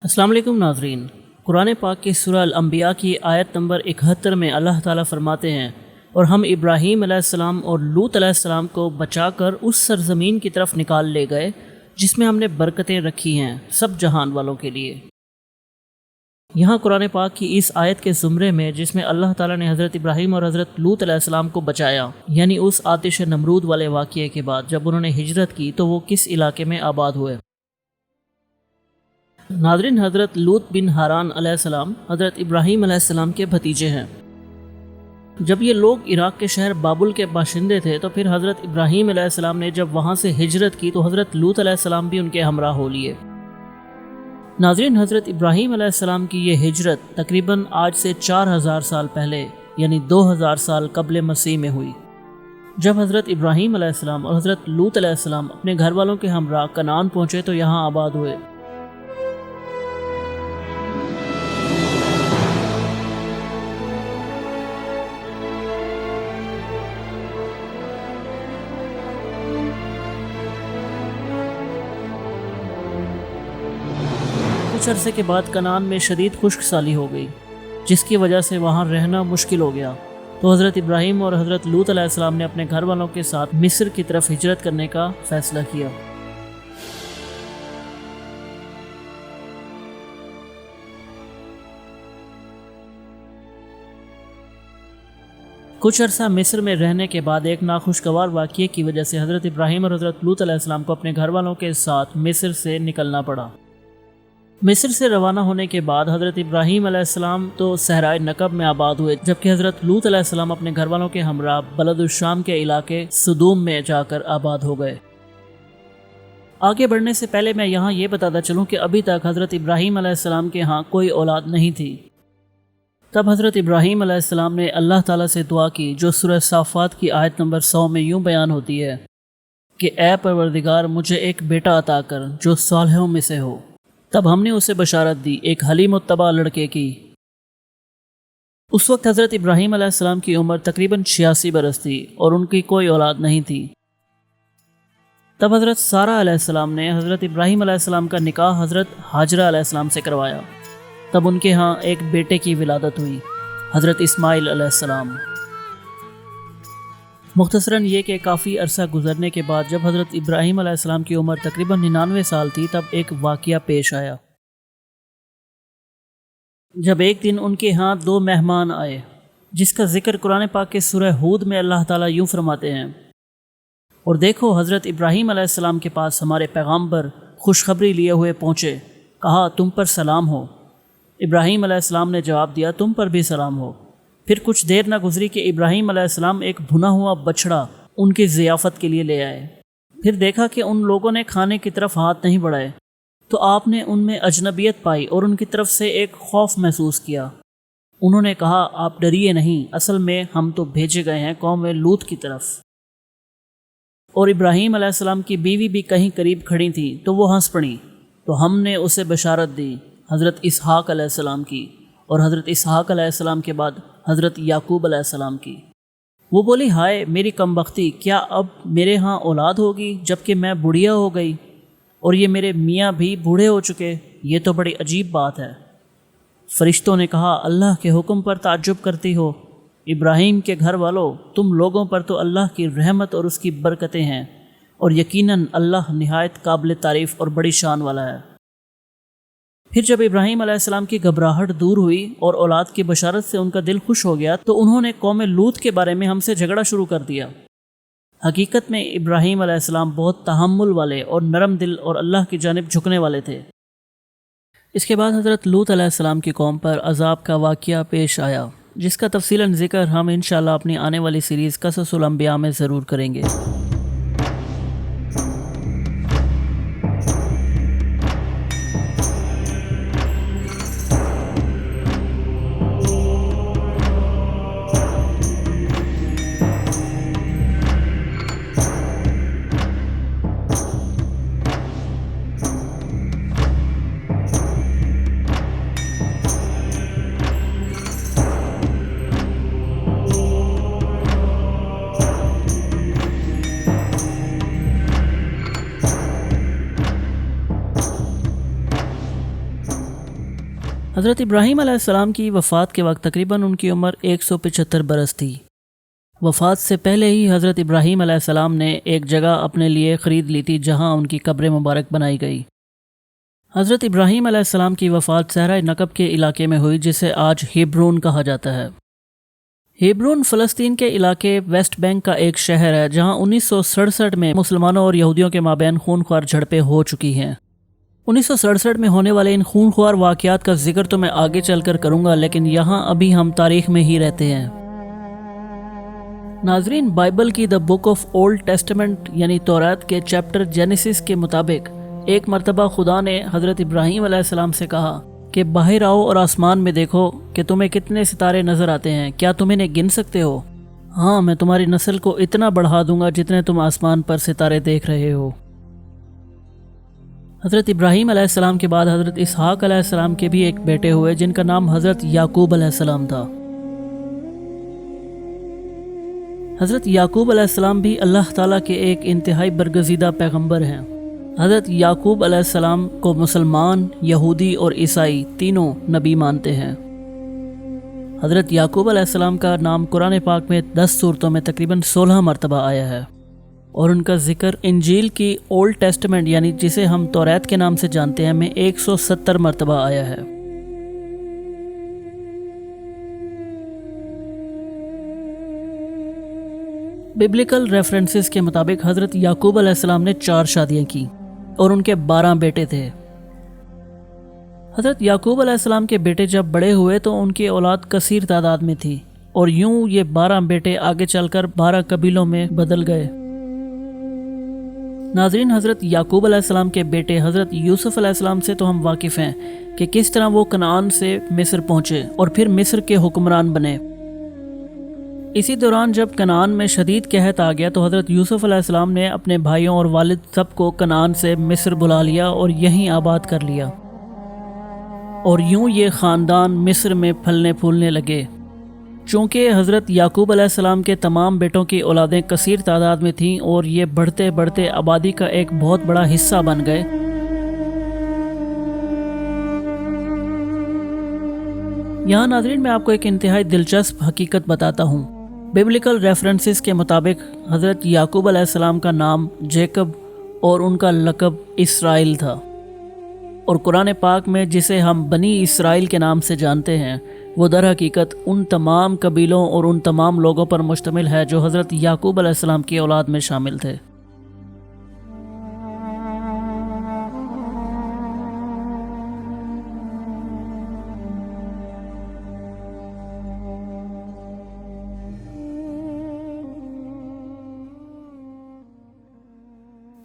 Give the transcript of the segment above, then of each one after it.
السلام علیکم ناظرین۔ قرآن پاک کی سورہ الانبیاء کی آیت نمبر 71 میں اللہ تعالیٰ فرماتے ہیں، اور ہم ابراہیم علیہ السلام اور لوط علیہ السلام کو بچا کر اس سرزمین کی طرف نکال لے گئے جس میں ہم نے برکتیں رکھی ہیں سب جہان والوں کے لیے۔ یہاں قرآن پاک کی اس آیت کے زمرے میں جس میں اللہ تعالیٰ نے حضرت ابراہیم اور حضرت لوط علیہ السلام کو بچایا، یعنی اس آتش نمرود والے واقعے کے بعد جب انہوں نے ہجرت کی تو وہ کس علاقے میں آباد ہوئے۔ ناظرین، حضرت لوط بن ہاران علیہ السلام حضرت ابراہیم علیہ السلام کے بھتیجے ہیں۔ جب یہ لوگ عراق کے شہر بابل کے باشندے تھے تو پھر حضرت ابراہیم علیہ السلام نے جب وہاں سے ہجرت کی تو حضرت لوط علیہ السلام بھی ان کے ہمراہ ہو لیے۔ ناظرین، حضرت ابراہیم علیہ السلام کی یہ ہجرت تقریباً آج سے 4000 سال پہلے یعنی 2000 سال قبل مسیح میں ہوئی، جب حضرت ابراہیم علیہ السلام اور حضرت لوط علیہ السلام اپنے گھر والوں کے ہمراہ کنعان پہنچے تو یہاں آباد ہوئے۔ کچھ عرصے کے بعد کنعان میں شدید خشک سالی ہو گئی، جس کی وجہ سے وہاں رہنا مشکل ہو گیا، تو حضرت ابراہیم اور حضرت لوط علیہ السلام نے اپنے گھر والوں کے ساتھ مصر کی طرف ہجرت کرنے کا فیصلہ کیا۔ کچھ عرصہ مصر میں رہنے کے بعد ایک ناخوشگوار واقعے کی وجہ سے حضرت ابراہیم اور حضرت لوط علیہ السلام کو اپنے گھر والوں کے ساتھ مصر سے نکلنا پڑا۔ مصر سے روانہ ہونے کے بعد حضرت ابراہیم علیہ السلام تو صحرائے نقب میں آباد ہوئے، جبکہ حضرت لوط علیہ السلام اپنے گھر والوں کے ہمراہ بلد الشام کے علاقے سدوم میں جا کر آباد ہو گئے۔ آگے بڑھنے سے پہلے میں یہاں یہ بتاتا چلوں کہ ابھی تک حضرت ابراہیم علیہ السلام کے ہاں کوئی اولاد نہیں تھی۔ تب حضرت ابراہیم علیہ السلام نے اللہ تعالیٰ سے دعا کی، جو سورہ صافات کی آیت نمبر 100 میں یوں بیان ہوتی ہے کہ اے پروردگار، مجھے ایک بیٹا عطا کر جو صالحوں میں سے ہو۔ تب ہم نے اسے بشارت دی ایک حلیم الطبع لڑکے کی۔ اس وقت حضرت ابراہیم علیہ السلام کی عمر تقریباً 86 برس تھی اور ان کی کوئی اولاد نہیں تھی۔ تب حضرت سارہ علیہ السلام نے حضرت ابراہیم علیہ السلام کا نکاح حضرت ہاجرہ علیہ السلام سے کروایا۔ تب ان کے ہاں ایک بیٹے کی ولادت ہوئی، حضرت اسماعیل علیہ السلام۔ مختصراً یہ کہ کافی عرصہ گزرنے کے بعد جب حضرت ابراہیم علیہ السلام کی عمر تقریباً 99 سال تھی تب ایک واقعہ پیش آیا، جب ایک دن ان کے ہاں 2 مہمان آئے، جس کا ذکر قرآن پاک کے سورہ ہود میں اللہ تعالیٰ یوں فرماتے ہیں، اور دیکھو حضرت ابراہیم علیہ السلام کے پاس ہمارے پیغامبر خوشخبری لیے ہوئے پہنچے، کہا تم پر سلام ہو۔ ابراہیم علیہ السلام نے جواب دیا تم پر بھی سلام ہو۔ پھر کچھ دیر نہ گزری کہ ابراہیم علیہ السلام ایک بھنا ہوا بچڑا ان کی ضیافت کے لیے لے آئے۔ پھر دیکھا کہ ان لوگوں نے کھانے کی طرف ہاتھ نہیں بڑھائے، تو آپ نے ان میں اجنبیت پائی اور ان کی طرف سے ایک خوف محسوس کیا۔ انہوں نے کہا آپ ڈریے نہیں، اصل میں ہم تو بھیجے گئے ہیں قوم لوط کی طرف۔ اور ابراہیم علیہ السلام کی بیوی بھی کہیں قریب کھڑی تھی تو وہ ہنس پڑی، تو ہم نے اسے بشارت دی حضرت اسحاق علیہ السلام کی، اور حضرت اسحاق علیہ السلام کے بعد حضرت یعقوب علیہ السلام کی۔ وہ بولی ہائے میری کمبختی، کیا اب میرے ہاں اولاد ہوگی جبکہ میں بڑھیا ہو گئی اور یہ میرے میاں بھی بوڑھے ہو چکے؟ یہ تو بڑی عجیب بات ہے۔ فرشتوں نے کہا اللہ کے حکم پر تعجب کرتی ہو؟ ابراہیم کے گھر والوں، تم لوگوں پر تو اللہ کی رحمت اور اس کی برکتیں ہیں، اور یقیناً اللہ نہایت قابل تعریف اور بڑی شان والا ہے۔ پھر جب ابراہیم علیہ السلام کی گھبراہٹ دور ہوئی اور اولاد کی بشارت سے ان کا دل خوش ہو گیا تو انہوں نے قوم لوط کے بارے میں ہم سے جھگڑا شروع کر دیا۔ حقیقت میں ابراہیم علیہ السلام بہت تحمل والے اور نرم دل اور اللہ کی جانب جھکنے والے تھے۔ اس کے بعد حضرت لوط علیہ السلام کی قوم پر عذاب کا واقعہ پیش آیا، جس کا تفصیلاً ذکر ہم انشاءاللہ اپنی آنے والی سیریز قصص الانبیاء میں ضرور کریں گے۔ حضرت ابراہیم علیہ السلام کی وفات کے وقت تقریباً ان کی عمر 175 برس تھی۔ وفات سے پہلے ہی حضرت ابراہیم علیہ السلام نے ایک جگہ اپنے لیے خرید لی تھی جہاں ان کی قبر مبارک بنائی گئی۔ حضرت ابراہیم علیہ السلام کی وفات صحرائے نقب کے علاقے میں ہوئی جسے آج ہیبرون کہا جاتا ہے۔ ہیبرون فلسطین کے علاقے ویسٹ بینک کا ایک شہر ہے جہاں 1967 میں مسلمانوں اور یہودیوں کے مابین خونخوار جھڑپیں ہو چکی ہیں۔ 1967 میں ہونے والے ان خونخوار واقعات کا ذکر تو میں آگے چل کر کروں گا، لیکن یہاں ابھی ہم تاریخ میں ہی رہتے ہیں۔ ناظرین، بائبل کی دا بک آف اولڈ ٹیسٹمنٹ یعنی تورات کے چیپٹر جینیسس کے مطابق ایک مرتبہ خدا نے حضرت ابراہیم علیہ السلام سے کہا کہ باہر آؤ اور آسمان میں دیکھو کہ تمہیں کتنے ستارے نظر آتے ہیں، کیا تم انہیں گن سکتے ہو؟ ہاں، میں تمہاری نسل کو اتنا بڑھا دوں گا جتنے تم آسمان پر ستارے دیکھ رہے ہو۔ حضرت ابراہیم علیہ السلام کے بعد حضرت اسحاق علیہ السلام کے بھی ایک بیٹے ہوئے جن کا نام حضرت یعقوب علیہ السلام تھا۔ حضرت یعقوب علیہ السلام بھی اللہ تعالیٰ کے ایک انتہائی برگزیدہ پیغمبر ہیں۔ حضرت یعقوب علیہ السلام کو مسلمان، یہودی اور عیسائی تینوں نبی مانتے ہیں۔ حضرت یعقوب علیہ السلام کا نام قرآن پاک میں 10 سورتوں میں تقریباً 16 مرتبہ آیا ہے، اور ان کا ذکر انجیل کی اولڈ ٹیسٹمنٹ یعنی جسے ہم توریت کے نام سے جانتے ہیں میں 170 مرتبہ آیا ہے۔ ببلیکل ریفرنسز کے مطابق حضرت یعقوب علیہ السلام نے 4 شادیاں کی اور ان کے 12 بیٹے تھے۔ حضرت یعقوب علیہ السلام کے بیٹے جب بڑے ہوئے تو ان کی اولاد کثیر تعداد میں تھی، اور یوں یہ 12 بیٹے آگے چل کر 12 قبیلوں میں بدل گئے۔ ناظرین، حضرت یعقوب علیہ السلام کے بیٹے حضرت یوسف علیہ السلام سے تو ہم واقف ہیں کہ کس طرح وہ کنعان سے مصر پہنچے اور پھر مصر کے حکمران بنے۔ اسی دوران جب کنعان میں شدید قحط آ گیا تو حضرت یوسف علیہ السلام نے اپنے بھائیوں اور والد سب کو کنعان سے مصر بلا لیا اور یہیں آباد کر لیا، اور یوں یہ خاندان مصر میں پھلنے پھولنے لگے۔ چونکہ حضرت یعقوب علیہ السلام کے تمام بیٹوں کی اولادیں کثیر تعداد میں تھیں اور یہ بڑھتے بڑھتے آبادی کا ایک بہت بڑا حصہ بن گئے، یہاں ناظرین میں آپ کو ایک انتہائی دلچسپ حقیقت بتاتا ہوں۔ ببلیکل ریفرنسز کے مطابق حضرت یعقوب علیہ السلام کا نام جیکب اور ان کا لقب اسرائیل تھا، اور قرآن پاک میں جسے ہم بنی اسرائیل کے نام سے جانتے ہیں وہ در حقیقت ان تمام قبیلوں اور ان تمام لوگوں پر مشتمل ہے جو حضرت یعقوب علیہ السلام کی اولاد میں شامل تھے۔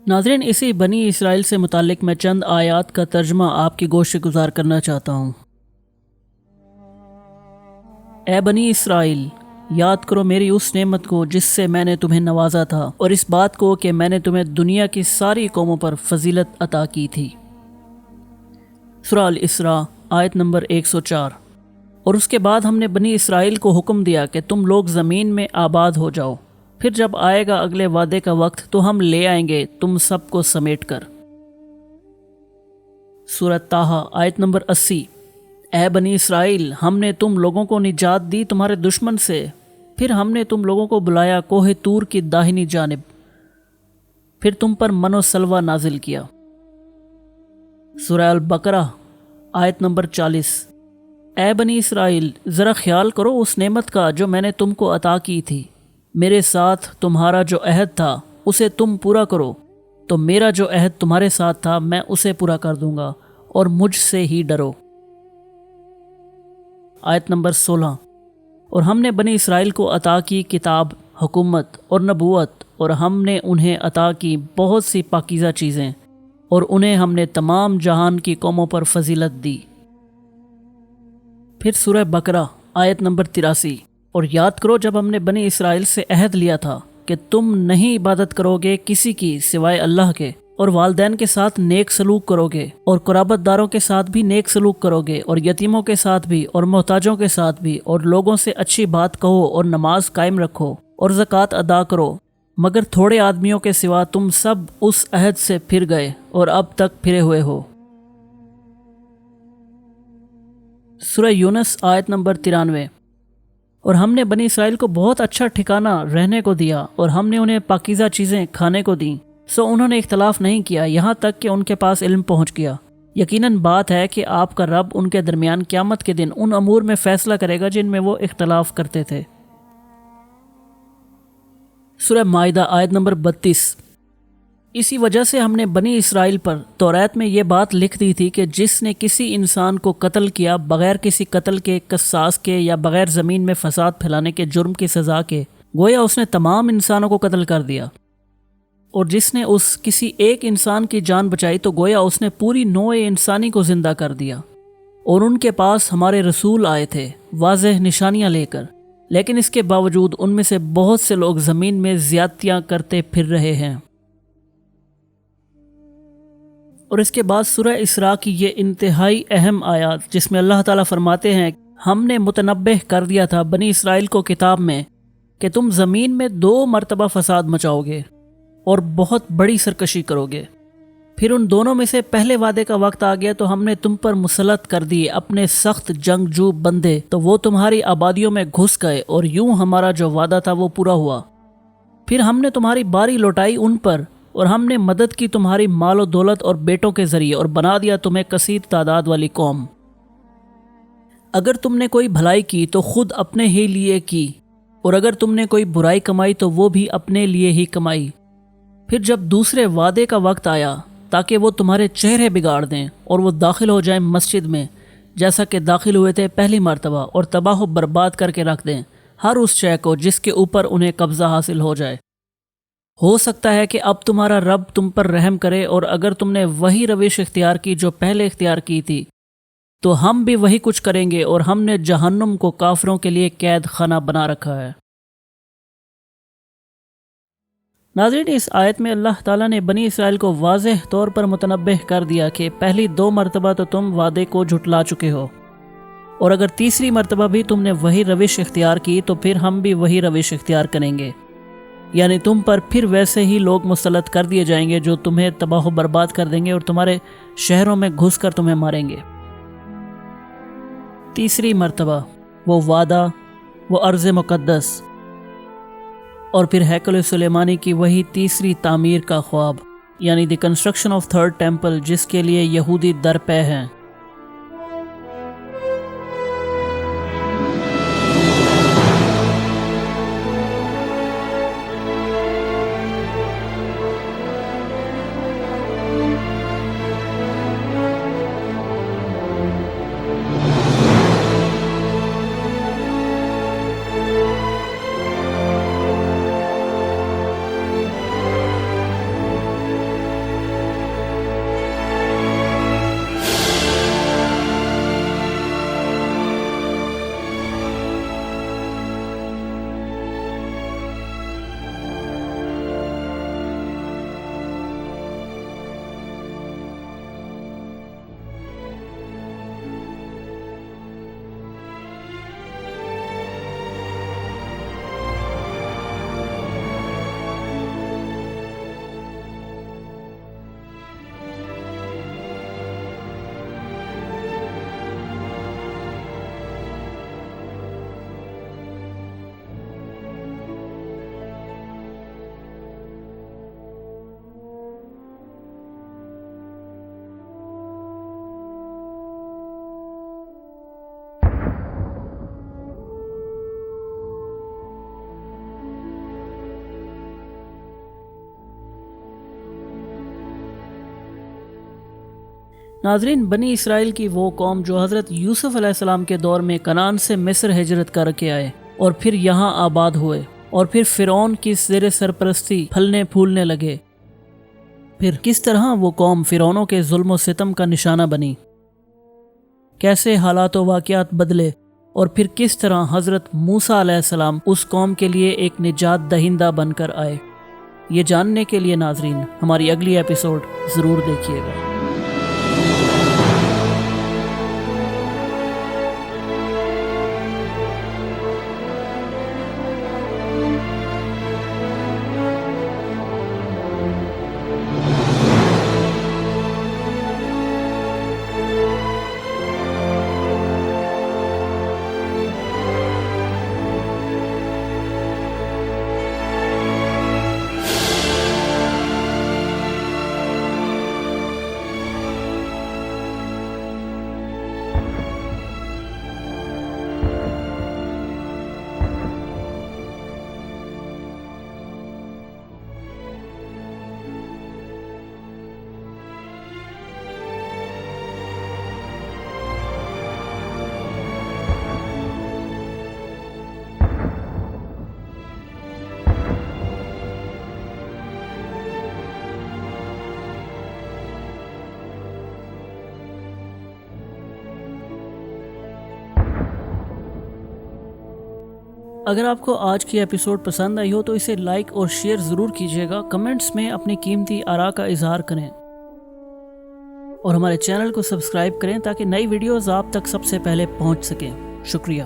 ناظرین، اسی بنی اسرائیل سے متعلق میں چند آیات کا ترجمہ آپ کی گوش سے گزار کرنا چاہتا ہوں۔ اے بنی اسرائیل، یاد کرو میری اس نعمت کو جس سے میں نے تمہیں نوازا تھا، اور اس بات کو کہ میں نے تمہیں دنیا کی ساری قوموں پر فضیلت عطا کی تھی۔ سورہ الاسراء آیت نمبر 104۔ اور اس کے بعد ہم نے بنی اسرائیل کو حکم دیا کہ تم لوگ زمین میں آباد ہو جاؤ، پھر جب آئے گا اگلے وعدے کا وقت تو ہم لے آئیں گے تم سب کو سمیٹ کر۔ سورہ طٰہٰ آیت نمبر 80۔ اے بنی اسرائیل، ہم نے تم لوگوں کو نجات دی تمہارے دشمن سے، پھر ہم نے تم لوگوں کو بلایا کوہ طور کی داہنی جانب، پھر تم پر من و سلوہ نازل کیا۔ سورہ البقرہ آیت نمبر 40۔ اے بنی اسرائیل، ذرا خیال کرو اس نعمت کا جو میں نے تم کو عطا کی تھی، میرے ساتھ تمہارا جو عہد تھا اسے تم پورا کرو، تو میرا جو عہد تمہارے ساتھ تھا میں اسے پورا کر دوں گا، اور مجھ سے ہی ڈرو۔ آیت نمبر 16۔ اور ہم نے بنی اسرائیل کو عطا کی کتاب، حکومت اور نبوت، اور ہم نے انہیں عطا کی بہت سی پاکیزہ چیزیں، اور انہیں ہم نے تمام جہان کی قوموں پر فضیلت دی۔ پھر سورہ بقرہ آیت نمبر 83۔ اور یاد کرو جب ہم نے بنی اسرائیل سے عہد لیا تھا کہ تم نہیں عبادت کرو گے کسی کی سوائے اللہ کے، اور والدین کے ساتھ نیک سلوک کرو گے، اور قرابت داروں کے ساتھ بھی نیک سلوک کرو گے، اور یتیموں کے ساتھ بھی، اور محتاجوں کے ساتھ بھی، اور لوگوں سے اچھی بات کہو، اور نماز قائم رکھو، اور زکوٰۃ ادا کرو، مگر تھوڑے آدمیوں کے سوا تم سب اس عہد سے پھر گئے اور اب تک پھرے ہوئے ہو۔ سورہ یونس آیت نمبر 93۔ اور ہم نے بنی اسرائیل کو بہت اچھا ٹھکانہ رہنے کو دیا اور ہم نے انہیں پاکیزہ چیزیں کھانے کو دیں، سو انہوں نے اختلاف نہیں کیا یہاں تک کہ ان کے پاس علم پہنچ گیا۔ یقیناً بات ہے کہ آپ کا رب ان کے درمیان قیامت کے دن ان امور میں فیصلہ کرے گا جن میں وہ اختلاف کرتے تھے۔ سورہ مائدہ آیت نمبر 32۔ اسی وجہ سے ہم نے بنی اسرائیل پر توریت میں یہ بات لکھ دی تھی کہ جس نے کسی انسان کو قتل کیا بغیر کسی قتل کے، قصاص کے یا بغیر زمین میں فساد پھیلانے کے جرم کی سزا کے، گویا اس نے تمام انسانوں کو قتل کر دیا۔ اور جس نے اس کسی ایک انسان کی جان بچائی تو گویا اس نے پوری نوع انسانی کو زندہ کر دیا۔ اور ان کے پاس ہمارے رسول آئے تھے واضح نشانیاں لے کر، لیکن اس کے باوجود ان میں سے بہت سے لوگ زمین میں زیادتیاں کرتے پھر رہے ہیں۔ اور اس کے بعد سورہ اسراء کی یہ انتہائی اہم آیات جس میں اللہ تعالیٰ فرماتے ہیں، ہم نے متنبہ کر دیا تھا بنی اسرائیل کو کتاب میں کہ تم زمین میں 2 مرتبہ فساد مچاؤ گے اور بہت بڑی سرکشی کرو گے۔ پھر ان دونوں میں سے پہلے وعدے کا وقت آ گیا تو ہم نے تم پر مسلط کر دیے اپنے سخت جنگجو بندے، تو وہ تمہاری آبادیوں میں گھس گئے اور یوں ہمارا جو وعدہ تھا وہ پورا ہوا۔ پھر ہم نے تمہاری باری لوٹائی ان پر، اور ہم نے مدد کی تمہاری مال و دولت اور بیٹوں کے ذریعے، اور بنا دیا تمہیں کثیر تعداد والی قوم۔ اگر تم نے کوئی بھلائی کی تو خود اپنے ہی لیے کی، اور اگر تم نے کوئی برائی کمائی تو وہ بھی اپنے لیے ہی کمائی۔ پھر جب دوسرے وعدے کا وقت آیا تاکہ وہ تمہارے چہرے بگاڑ دیں اور وہ داخل ہو جائیں مسجد میں جیسا کہ داخل ہوئے تھے پہلی مرتبہ، اور تباہ و برباد کر کے رکھ دیں ہر اس شے کو جس کے اوپر انہیں قبضہ حاصل ہو جائے۔ ہو سکتا ہے کہ اب تمہارا رب تم پر رحم کرے، اور اگر تم نے وہی روش اختیار کی جو پہلے اختیار کی تھی تو ہم بھی وہی کچھ کریں گے، اور ہم نے جہنم کو کافروں کے لیے قید خانہ بنا رکھا ہے۔ ناظرین، اس آیت میں اللہ تعالیٰ نے بنی اسرائیل کو واضح طور پر متنبہ کر دیا کہ پہلی 2 مرتبہ تو تم وعدے کو جھٹلا چکے ہو، اور اگر تیسری مرتبہ بھی تم نے وہی روش اختیار کی تو پھر ہم بھی وہی روش اختیار کریں گے، یعنی تم پر پھر ویسے ہی لوگ مسلط کر دیے جائیں گے جو تمہیں تباہ و برباد کر دیں گے اور تمہارے شہروں میں گھس کر تمہیں ماریں گے۔ تیسری مرتبہ، وہ وعدہ، وہ ارض مقدس، اور پھر ہیکل سلیمانی کی وہی تیسری تعمیر کا خواب، یعنی the construction of third temple, جس کے لیے یہودی درپے ہیں۔ ناظرین، بنی اسرائیل کی وہ قوم جو حضرت یوسف علیہ السلام کے دور میں کنعان سے مصر ہجرت کر کے آئے اور پھر یہاں آباد ہوئے، اور پھر فرعون کی زیر سرپرستی پھلنے پھولنے لگے، پھر کس طرح وہ قوم فرعونوں کے ظلم و ستم کا نشانہ بنی، کیسے حالات و واقعات بدلے، اور پھر کس طرح حضرت موسیٰ علیہ السلام اس قوم کے لیے ایک نجات دہندہ بن کر آئے۔ یہ جاننے کے لیے ناظرین ہماری اگلی ایپیسوڈ ضرور دیکھیے گا۔ اگر آپ کو آج کی ایپیسوڈ پسند آئی ہو تو اسے لائک اور شیئر ضرور کیجیے گا، کمنٹس میں اپنی قیمتی آراء کا اظہار کریں اور ہمارے چینل کو سبسکرائب کریں تاکہ نئی ویڈیوز آپ تک سب سے پہلے پہنچ سکیں۔ شکریہ۔